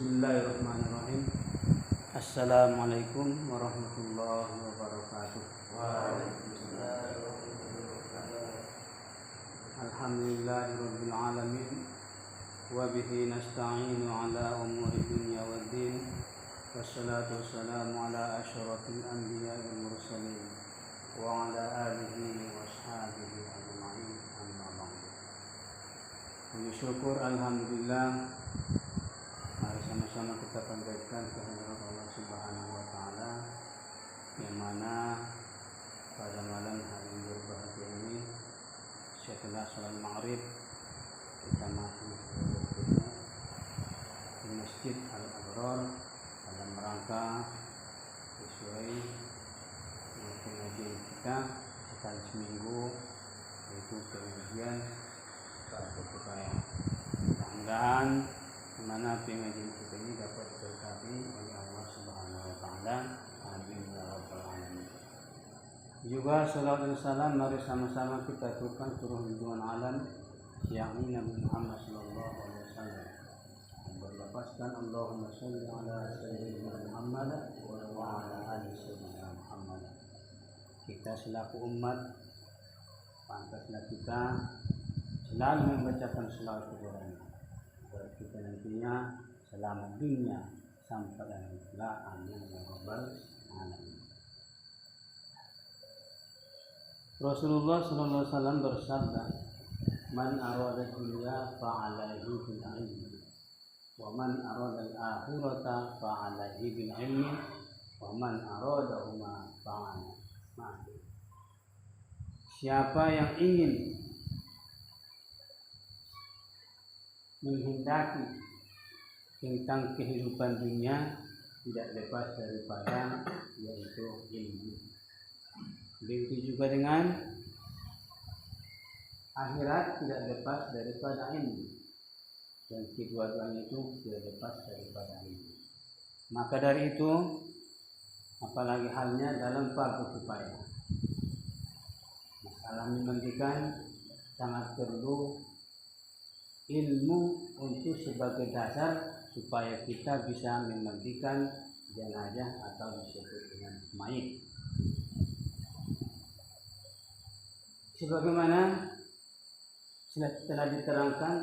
Bismillahirrahmanirrahim. Assalamualaikum warahmatullahi wabarakatuh. Alhamdulillahirabbil alamin wa bihi nasta'inu ala umuri dunya waddin. Wassalatu wassalamu ala asyrafil anbiya'i wal mursalin wa ala alihi wa ashabihi ajma'in. Amma ba'du. Bersyukur alhamdulillah, mari sama-sama kita panjatkan kehadirat Allah Subhanahu wa taala, yang mana pada malam hari yang berbahagia ini setelah salat Maghrib kita masih bertemu di Masjid Al-Abrar dalam rangka sesuai pengajian kita sekali seminggu, yaitu pengajian Fardu Kifayah. Mudah-mudahan mana pengajian kita ini dapat diberkati oleh Allah Subhanahu wa taala. Amin ya rabbal alamin. Juga salawat dan salam mari sama-sama kita aturkan turun junjungan alam yakni Nabi Muhammad sallallahu alaihi wasallam. Berlapaskan Allahumma shalli ala sayyidina Muhammad wa ala ali sayyidina Muhammad. Kita selaku umat pantaslah kita selalu membacakan selawat kepadanya agar kita nantinya selamat dunia sampai akhirat. Amin ya rabbal alamin. Rasulullah sallallahu alaihi wasallam bersabda, "Man arada dunya fa'alaihi bil ilmi, wa man arada al-akhirata fa'alaihi bil ilmi, wa man aradahuma fa'ala." Siapa yang ingin menghendaki tentang kehidupan dunia, tidak lepas daripada yaitu ilmu. Begitu juga dengan akhirat, tidak lepas daripada ilmu, dan kedua-duanya itu tidak lepas daripada ilmu. Maka dari itu, apalagi halnya dalam fardu kifayah, masalah memandikan sangat perlu ilmu untuk sebagai dasar supaya kita bisa memandikan jenazah atau disebut dengan mayit. Sebagaimana telah diterangkan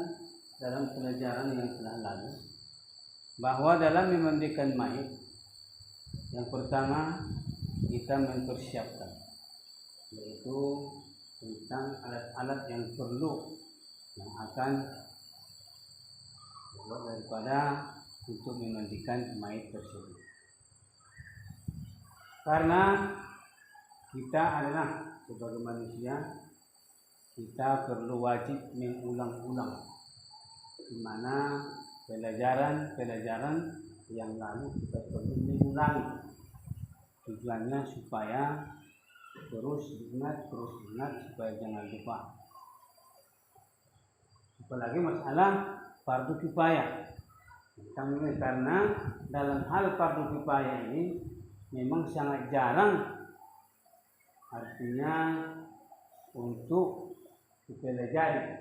dalam pelajaran yang telah lalu, bahwa dalam memandikan mayit, yang pertama kita mempersiapkan, yaitu tentang alat-alat yang perlu yang akan dibuat daripada untuk memandikan mayit tersebut. Karena kita adalah sebagai manusia, kita perlu wajib mengulang-ulang di mana pelajaran yang lalu kita perlu mengulangi. Tujuannya supaya terus ingat supaya jangan lupa. Apalagi masalah fardu kifayah. Karena dalam hal fardu kifayah ini memang sangat jarang, artinya untuk dipelajari,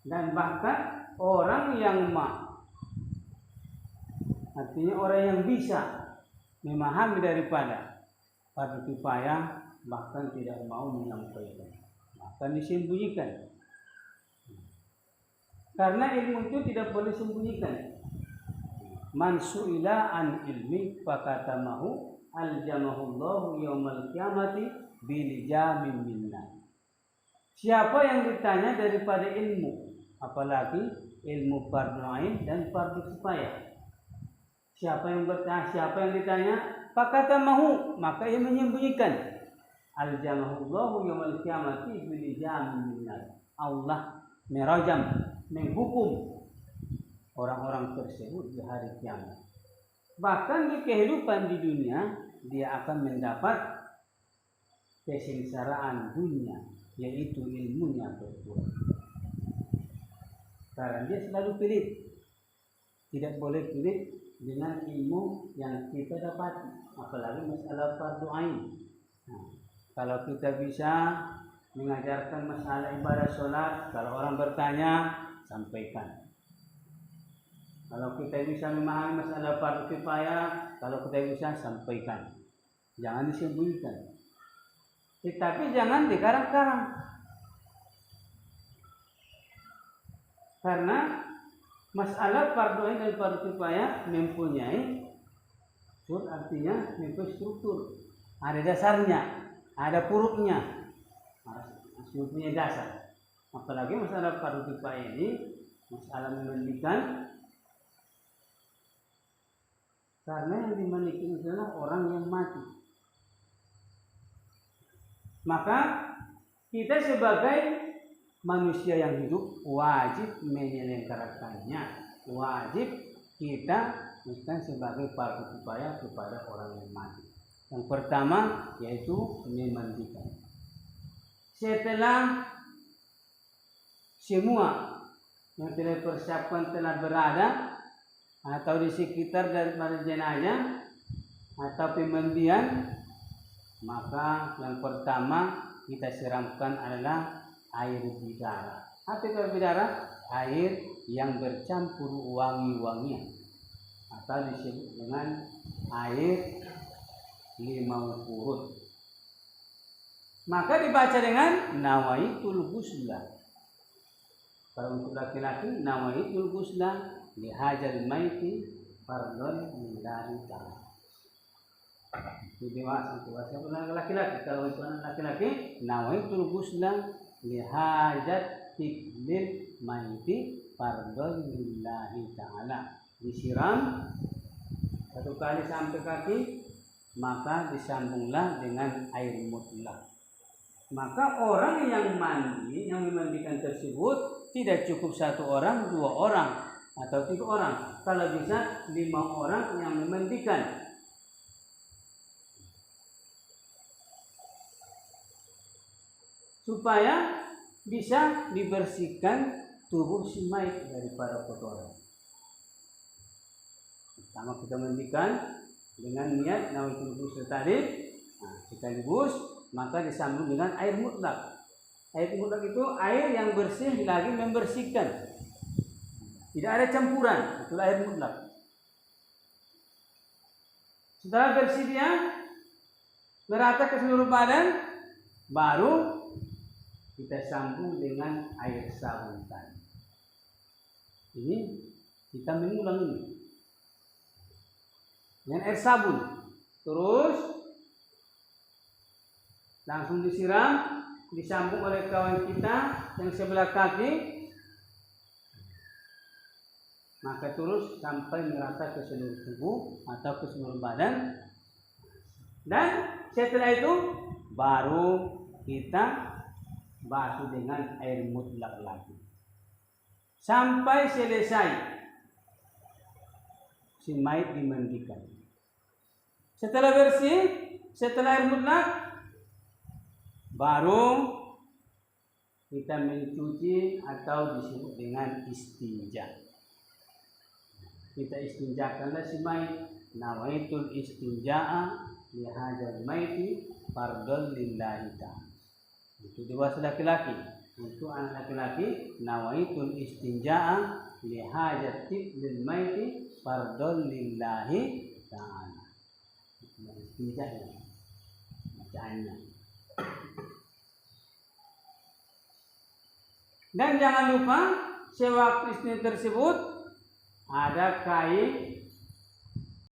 dan bahkan orang yang artinya orang yang bisa memahami daripada fardu kifayah bahkan tidak mau menyampaikan, bahkan disembunyikan. Karena ilmu itu tidak boleh sembunyikan. Man su'ila an ilmi fakatamahu aljamahullahu yaumal qiyamati bilijamin minna. Siapa yang ditanya daripada ilmu, apalagi ilmu fardu ain dan fardu kifayah, siapa yang ditanya fakatamahu, maka ia menyembunyikan. Aljamahullahu yaumal qiyamati bilijamin minna. Allah merajam, menghukum orang-orang tersebut di hari kiamat. Bahkan di kehidupan di dunia dia akan mendapat kesengsaraan dunia, yaitu ilmunya berkurang. Karena dia selalu pelit, tidak boleh pelit dengan ilmu yang kita dapat, apalagi masalah fardu ain. Kalau kita bisa mengajarkan masalah ibadah sholat, kalau orang bertanya sampaikan. Kalau kita bisa memahami masalah fardu kifayah, kalau kita bisa sampaikan, jangan disembunyikan. Tetapi jangan dikarang-karang, karena masalah fardu ain dan fardu kifayah mempunyai artinya mempunyai struktur, ada dasarnya, ada puruknya, mempunyai dasar. Apalagi masalah fardu kifayah ini masalah memandikan, karena yang dimandikan adalah orang yang mati. Maka kita sebagai manusia yang hidup wajib menyelenggarakannya, wajib kita bukan sebagai fardu kifayah kepada orang yang mati. Yang pertama yaitu memandikan. Setelah semua yang telah persiapkan telah berada atau di sekitar daripada jenazah atau pemandian, maka yang pertama kita siramkan adalah air bidara. Apa itu air bidara? Air yang bercampur wangi-wangian atau disebut dengan air limau purut. Maka dibaca dengan nawaitul ghusla. Kalau untuk laki-laki nawaitul ghusla lihajal maiti fardhon lillahi ta'ala. Itu dewasa laki-laki. Kalau itu anak laki-laki nawaitul ghusla lihajat tiklil maiti fardhon lillahi ta'ala. Disiram satu kali sampai kaki, maka disambunglah dengan air mutlak. Maka orang yang mandi, yang memandikan tersebut tidak cukup satu orang, dua orang, atau 3 orang. Kalau bisa 5 orang yang memandikan. Supaya bisa dibersihkan tubuh si mayit daripada kotoran. Pertama kita mandikan dengan niat nawaitul ghusl tadi. Nah, sekaligus maka disambung dengan air mutlak. Air mutlak itu air yang bersih lagi membersihkan. Tidak ada campuran, itulah air mutlak. Setelah bersih dia merata ke seluruh badan, baru kita sambung dengan air sabun tadi. Ini kita mengulang ini dengan air sabun, terus langsung disiram, disambung oleh kawan kita yang sebelah kaki. Maka terus sampai merata ke seluruh tubuh atau ke seluruh badan. Dan setelah itu baru kita basuh dengan air mutlak lagi sampai selesai si mayit dimandikan. Setelah bersih, setelah air mutlak, baru kita mencuci atau disebut dengan istinja. Kita istinjakanlah si mayit. Nawaitul istinja'a lihadzal maiti fardhon lillahi ta'ala. Itu dewasa laki-laki. Untuk anak laki-laki, nawaitul istinja'a lihajati lil maiti fardhon lillahi ta'ala. Istinja ini bacaannya. Dan jangan lupa sewaktu istinja tersebut ada kain